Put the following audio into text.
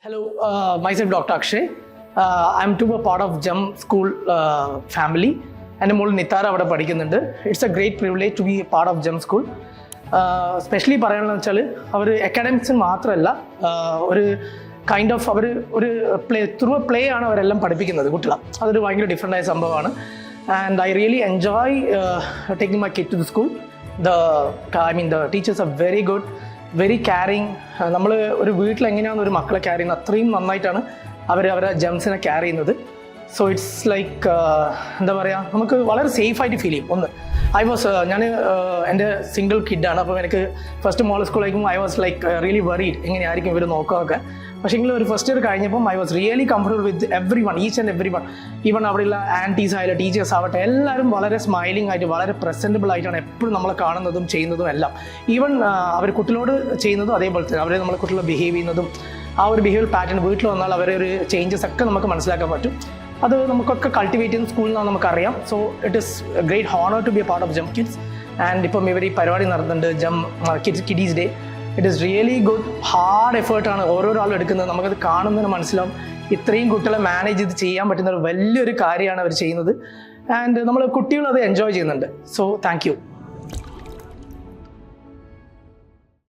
Hello, myself Dr. Akshay. I'm too a part of JEM school family. എൻ്റെ മോൾ നിത്താര അവിടെ പഠിക്കുന്നുണ്ട്. It's a great privilege to be a part of Gem School. Specially പറയുകയാണെന്ന് വെച്ചാൽ അവർ അക്കാഡമിക്സിന് മാത്രമല്ല ഒരു kind of our ഒരു through A play ആണ് അവരെല്ലാം പഠിപ്പിക്കുന്നത് കുട്ടികളെ. അതൊരു ഭയങ്കര ഡിഫറെൻ്റ് ആയ സംഭവമാണ്. And I really enjoy taking my kid to the school. the teachers are very good, very caring. നമ്മൾ ഒരു വീട്ടിൽ എങ്ങനെയാണ് ഒരു മക്കളെ കെയർ ചെയ്യുന്നത് അത്രയും നന്നായിട്ടാണ് അവരെ ജെംസിനെ കെയർ ചെയ്യുന്നത്. സോ ഇറ്റ്സ് ലൈക്ക് എന്താ പറയുക, നമുക്ക് വളരെ സേഫായിട്ട് ഫീൽ ചെയ്യും. ഞാൻ എൻ്റെ സിംഗിൾ കിഡാണ്. അപ്പോൾ എനിക്ക് ഫസ്റ്റ് മോൾ സ്കൂളിലേക്കും I was like really worried എങ്ങനെയായിരിക്കും ഇവർ നോക്കുകയൊക്കെ. പക്ഷേ എങ്കിലും ഒരു ഫസ്റ്റ് ഇയർ കഴിഞ്ഞപ്പം I was really comfortable with every one, each and every one. Even അവിടെയുള്ള ആൻറ്റീസ് ആയാലും ടീച്ചേഴ്സ് ആവട്ടെ, എല്ലാവരും വളരെ സ്മൈലിംഗ് ആയിട്ട് വളരെ പ്രസൻറ്റബിൾ ആയിട്ടാണ് എപ്പോഴും നമ്മളെ കാണുന്നതും ചെയ്യുന്നതും എല്ലാം. ഈവൻ അവർ കുട്ടികളോട് ചെയ്യുന്നതും അതേപോലെ തന്നെ അവരെ നമ്മളെ കുട്ടികളോട് ബിഹേവ് ചെയ്യുന്നതും ആ ഒരു ബിഹേവിയർ പാറ്റേൺ വീട്ടിൽ വന്നാൽ അവരെ ഒരു ചേഞ്ചസ് ഒക്കെ നമുക്ക് മനസ്സിലാക്കാൻ പറ്റും. അത് നമുക്കൊക്കെ കൾട്ടിവേറ്റ് ചെയ്യുന്ന സ്കൂളിൽ നിന്നാണ് നമുക്കറിയാം. So it is great honour to be a part of Gem kids. And ഇപ്പം ഇവർ ഈ പരിപാടി നടത്തുന്നുണ്ട്, Gem kiddies day. It is really good. Hard എഫേർട്ടാണ് ഓരോരാളും എടുക്കുന്നത്. നമുക്കത് കാണുന്നതിന് മനസ്സിലാവും ഇത്രയും കുട്ടികളെ മാനേജ് ചെയ്ത് ചെയ്യാൻ പറ്റുന്ന ഒരു വലിയൊരു കാര്യമാണ് അവർ ചെയ്യുന്നത്. ആൻഡ് നമ്മൾ കുട്ടികൾ അത് എൻജോയ് ചെയ്യുന്നുണ്ട്. So thank you.